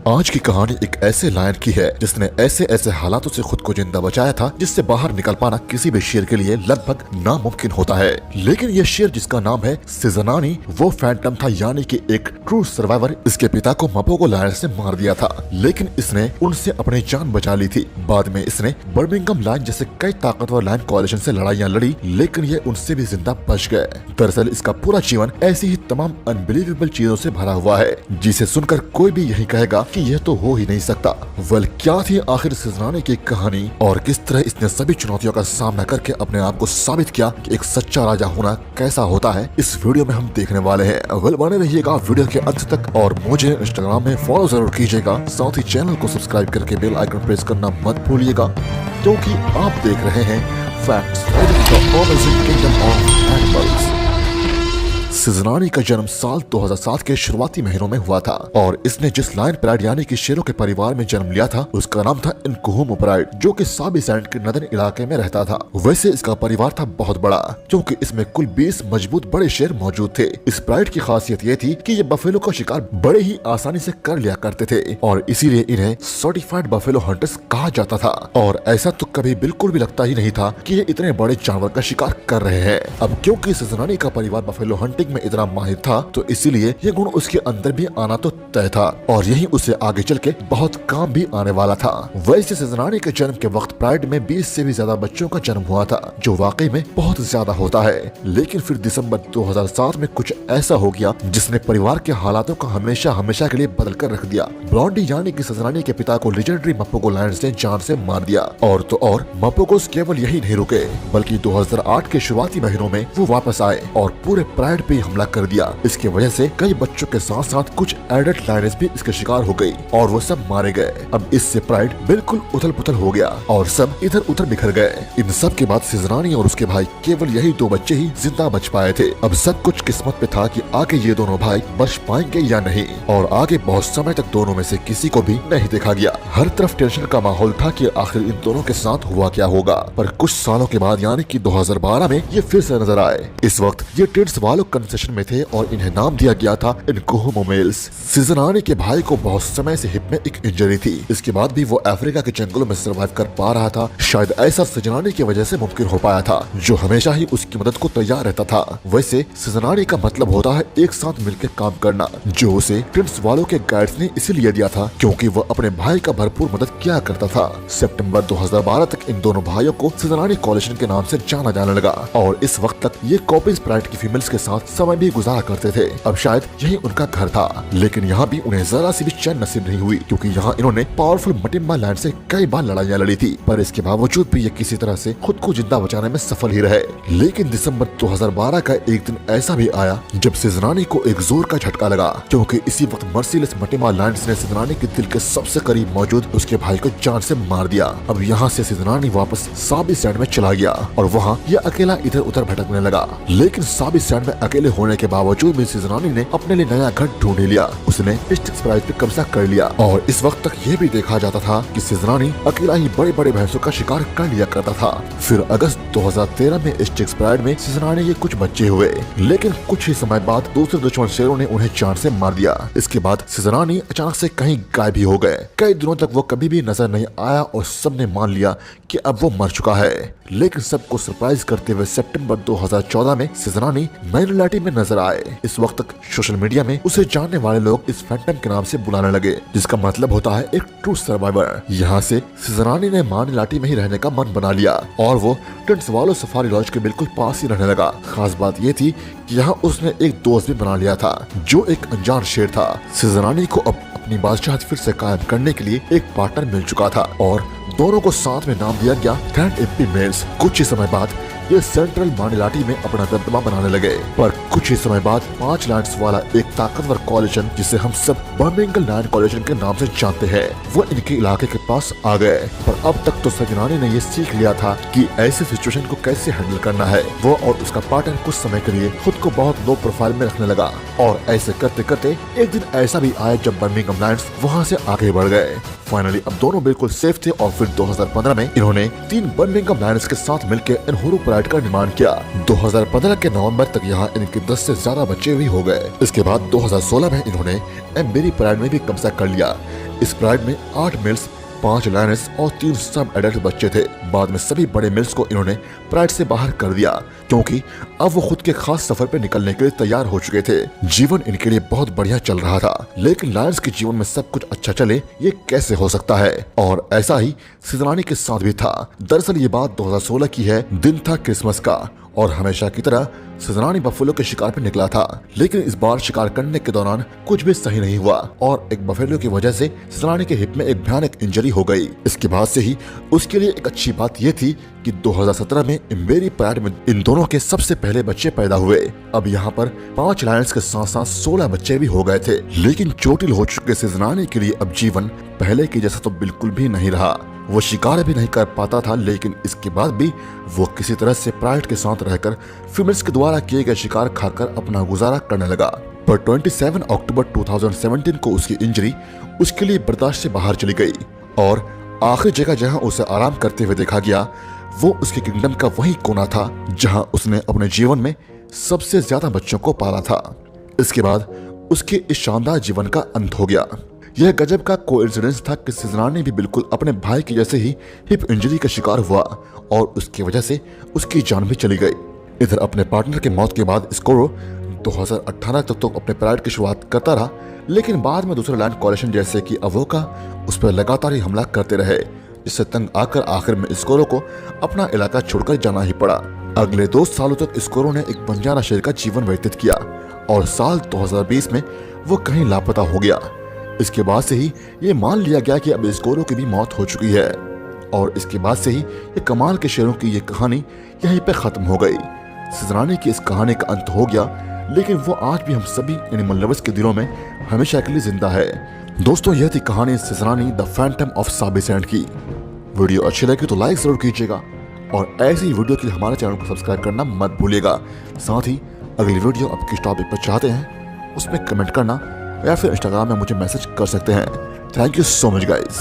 आज की कहानी एक ऐसे लायन की है जिसने ऐसे ऐसे हालातों से खुद को जिंदा बचाया था जिससे बाहर निकल पाना किसी भी शेर के लिए लगभग नामुमकिन होता है। लेकिन ये शेर जिसका नाम है सिजनानी, वो फैंटम था, यानी कि एक ट्रू सर्वाइवर। इसके पिता को मपोगो लायन से मार दिया था, लेकिन इसने उनसे अपनी जान बचा ली थी। बाद में इसने बर्मिंघम लायन जैसे कई ताकतवर लायन कोलिशन से लड़ाइयाँ लड़ी, लेकिन ये उनसे भी जिंदा बच गए। दरअसल इसका पूरा जीवन ऐसी ही तमाम अनबिलीवेबल चीजों से भरा हुआ है जिसे सुनकर कोई भी यही कहेगा कि यह तो हो ही नहीं सकता। वेल, क्या थी आखिर सिजनानी की कहानी और किस तरह इसने सभी चुनौतियों का सामना करके अपने आप को साबित किया कि एक सच्चा राजा होना कैसा होता है, इस वीडियो में हम देखने वाले हैं। वेल, बने रहिएगा वीडियो के अंत तक और मुझे इंस्टाग्राम में फॉलो जरूर कीजिएगा। साथ ही चैनल को सब्सक्राइब करके बेल आइकन प्रेस करना मत भूलिएगा, क्योंकि आप देख रहे हैं फैक्ट्स किंगडम ऑफ एनिमल्स। सिजनानी का जन्म साल 2007 के शुरुआती महीनों में हुआ था और इसने जिस लायन प्राइड यानी कि शेरों के परिवार में जन्म लिया था उसका नाम था इनकुहुमो प्राइड, जो कि साबी सैंड के नदन इलाके में रहता था। वैसे इसका परिवार था बहुत बड़ा, क्योंकि इसमें कुल 20 मजबूत बड़े शेर मौजूद थे। इस प्राइड की खासियत ये थी कि ये बफेलो का शिकार बड़े ही आसानी से कर लिया करते थे और इसीलिए इन्हें सर्टिफाइड बफेलो हंटर्स कहा जाता था। और ऐसा तो कभी बिल्कुल भी लगता ही नहीं था कि ये इतने बड़े जानवर का शिकार कर रहे हैं। अब क्योंकि सिजनानी का परिवार बफेलो हंटिंग में इतना माहिर था, तो इसीलिए ये गुण उसके अंदर भी आना तो तय था और यही उसे आगे चल के बहुत काम भी आने वाला था। वैसे सिजनानी के जन्म के वक्त प्राइड में 20 से भी ज्यादा बच्चों का जन्म हुआ था, जो वाकई में बहुत ज्यादा होता है। लेकिन फिर दिसंबर 2007 में कुछ ऐसा हो गया जिसने परिवार के हालातों को हमेशा हमेशा के लिए बदल कर रख दिया। ब्लॉन्डी यानी कि सिजनानी के पिता को लेजेंडरी मपोगो लायंस ने जान से मार दिया। और तो और मपोगोस केवल यही नहीं रुके, बल्कि 2008 के शुरुआती महीनों में वो वापस आए और पूरे प्राइड पे हमला कर दिया। इसकी वजह से कई बच्चों के साथ साथ कुछ एडल्ट लायनेस भी इसके शिकार हो गई और वो सब मारे गए। अब इससे प्राइड बिल्कुल उथल पुथल हो गया और सब इधर उधर बिखर गए। इन सब के बाद सिजनानी और उसके भाई केवल यही 2 बच्चे ही जिंदा बच पाए थे। अब सब कुछ किस्मत पे था कि आगे ये दोनों भाई बच पाएंगे या नहीं, और आगे बहुत समय तक दोनों में से किसी को भी नहीं देखा गया। हर तरफ टेंशन का माहौल था कि आखिर इन दोनों के साथ हुआ क्या होगा। पर कुछ सालों के बाद यानी कि 2012 में ये फिर से नजर आए। इस वक्त ये टिड्स वालों कंसेशन में थे और इन्हें नाम दिया गया था इनकुहुमो मेल्स। सिजनानी के भाई को बहुत समय से हिप में एक इंजरी थी। इसके बाद भी वो अफ्रीका के जंगलों में सर्वाइव कर पा रहा था। शायद ऐसा सिजनानी की वजह से मुमकिन हो पाया था, जो हमेशा ही उसकी मदद को तैयार रहता था। वैसे सिजनानी का मतलब होता है एक साथ मिलकर काम करना, जो उसे टिड्स वालों के गाइड्स ने इसीलिए दिया था क्योंकि वह अपने भाई का भरपूर मदद किया करता था। सितंबर 2012 तक इन दोनों भाइयों को सिजनानी कोलिशन के नाम से जाना जाने लगा और इस वक्त तक ये कॉपीज प्राइड की फीमेल्स के साथ समय भी गुजारा करते थे। अब शायद यही उनका घर था, लेकिन यहाँ भी उन्हें जरा सी भी चैन नसीब नहीं हुई, क्योंकि यहाँ इन्होंने पावरफुल मटिम्बा लैंड से कई बार लड़ाइयाँ लड़ी थी। पर इसके बावजूद भी ये किसी तरह से खुद को जिंदा बचाने में सफल ही रहे। लेकिन दिसंबर 2012 का एक दिन ऐसा भी आया जब सिजनानी को एक जोर का झटका लगा, क्योंकि इसी वक्त मर्सीलेस मटिम्बा लैंड्स ने सिजनानी के दिल के सबसे करीब मौजूद उसके भाई को जान से मार दिया। अब यहाँ से सिजनानी वापस साबी सैंड में चला गया और वहाँ ये अकेला इधर उधर भटकने लगा। लेकिन साबी सैंड में अकेले होने के बावजूद भी सिजनानी ने अपने लिए नया घर ढूंढ लिया। उसने स्टिक्स प्राइड पे कब्जा कर लिया और इस वक्त तक ये भी देखा जाता था कि सिजनानी अकेला ही बड़े बड़े भैंसों का शिकार कर लिया करता था। फिर अगस्त 2013 में स्टिक्स प्राइड में सिजनानी के कुछ बच्चे हुए, लेकिन कुछ ही समय बाद दूसरे दुश्मन शेरों ने उन्हें जान से मार दिया। इसके बाद सिजनानी अचानक से कहीं गायब ही हो गए। कई दिनों तक वो कभी भी नजर नहीं आया और सबने मान लिया कि अब वो मर चुका है। लेकिन सबको सरप्राइज करते हुए सितंबर 2014 में सिजनानी मैनुलाटी में नजर आए। इस वक्त तक सोशल मीडिया में उसे जानने वाले लोग इस फैंटम के नाम से बुलाने लगे, जिसका मतलब होता है एक ट्रू सर्वाइवर। यहाँ से सिजनानी ने मैनुलाटी में ही रहने का मन बना लिया और वो टिड्स वालों सफारी लॉज के बिल्कुल पास ही रहने लगा। खास बात ये थी कि यहाँ उसने एक दोस्त भी बना लिया था, जो एक अनजान शेर था। सिजनानी को अब अपनी बादशाहत फिर से कायम करने के लिए एक पार्टनर मिल चुका था और दोनों को साथ में नाम दिया गया ग्रैंड एम्पी मेल्स। कुछ ही समय बाद ये सेंट्रल मानिलाटी में अपना दबदबा बनाने लगे। पर कुछ ही समय बाद 5 लैंड्स वाला एक ताकतवर कोलिशन, जिसे हम सब बर्मिंघम लैंड कोलिशन के नाम से जानते हैं, वो इनके इलाके के पास आ गए। पर अब तक तो सिजनानी ने ये सीख लिया था कि ऐसे सिचुएशन को कैसे हैंडल करना है। वो और उसका पार्टनर कुछ समय के लिए खुद को बहुत लो प्रोफाइल में रखने लगा और ऐसे करते करते एक दिन ऐसा भी आया जब बर्मिंघम लैंड्स वहाँ से आगे बढ़ गए। फाइनली अब दोनों बिल्कुल सेफ थे और फिर 2015 में इन्होंने 3 बर्मिंघम लैंड्स के साथ मिलकर इनहुरु प्राइड का निर्माण किया। 2015 के नवंबर तक यहाँ इनके 10 से ज्यादा बच्चे भी हो गए। इसके बाद 2016 में इन्होंने एम्बेरी प्राइड में भी कब्जा कर लिया। इस प्राइड में 8 मेल्स, 5 लायनेस और 3 सब एडल्ट बच्चे थे। बाद में सभी बड़े मेल्स को इन्होंने प्राइड से बाहर कर दिया क्योंकि अब वो खुद के खास सफर पे निकलने के लिए तैयार हो चुके थे। जीवन इनके लिए बहुत बढ़िया चल रहा था, लेकिन लायंस के जीवन में सब कुछ अच्छा चले ये कैसे हो सकता है? और ऐसा ही सिजरानी के साथ भी था। दरअसल ये बात 2016 की है। दिन था क्रिसमस का और हमेशा की तरह सिजरानी बफेलो के शिकार पे निकला था, लेकिन इस बार शिकार करने के दौरान कुछ भी सही नहीं हुआ और एक बफेलो की वजह से सिजरानी के हिप में एक भयानक इंजरी हो गई। इसके बाद से ही उसके लिए एक अच्छी बात ये थी कि 2017 में इम्बेरी प्राइड में इन दोनों के सबसे पहले बच्चे पैदा हुए। अब यहाँ पर 5 लायंस के साथ साथ 16 बच्चे भी हो गए थे, लेकिन चोटिल हो चुके सिजरानी के लिए अब जीवन पहले के जैसा तो बिल्कुल भी नहीं रहा। वो शिकार भी नहीं कर पाता था, लेकिन इसके बाद भी वो किसी तरह से प्राइड के साथ रहकर फीमेल्स के द्वारा किए गए शिकार खाकर अपना गुजारा करने लगा। पर 27 अक्टूबर 2017 को उसकी इंजरी उसके लिए बर्दाश्त से बाहर चली गई और आखिरी जगह जहां उसे आराम करते हुए देखा गया वो उसके किंगडम का वही कोना था जहां उसने अपने जीवन में सबसे ज्यादा बच्चों को पाला था। इसके बाद उसके इस शानदार जीवन का अंत हो गया। यह गजब का कोइंसिडेंस था कि सिजरानी भी बिल्कुल अपने भाई की जैसे ही हिप इंजरी का शिकार हुआ और उसकी वजह से उसकी जान भी चली गई। इधर अपने पार्टनर की मौत के बाद स्कोरो 2018 तक तो अपने प्राइड की शुरुआत करता रहा, लेकिन बाद में दूसरे लैंड कोलिशन जैसे कि अवोका उस पर लगातार ही हमला करते रहे, जिससे तंग आकर आखिर में स्कोरो को अपना इलाका छोड़कर जाना ही पड़ा। अगले 2 सालों तक स्कोरो ने एक बंजारा शेर का जीवन व्यतीत किया और साल 2020 में वो कहीं लापता हो गया। इसके बाद से ही ये मान लिया गया कि अब स्कोरो की भी मौत हो चुकी है और इसके बाद से ही ये कमाल के शेरों की ये कहानी यहीं पे खत्म हो गई। सिजरानी की इस कहानी का अंत हो गया, लेकिन वो आज भी हम सभी एनिमल लवर्स के दिलों में हमेशा के लिए जिंदा है। दोस्तों, यह थी कहानी सिजरानी the phantom of Sabi Sand की। वीडियो अच्छी लगी तो लाइक जरूर कीजिएगा और ऐसी ही वीडियो के लिए हमारे चैनल को सब्सक्राइब करना मत भूलिएगा। साथ ही अगली वीडियो आप किस टॉपिक पर चाहते हैं उसमें कमेंट करना या फिर इंस्टाग्राम में मुझे मैसेज कर सकते हैं। Thank you so much guys.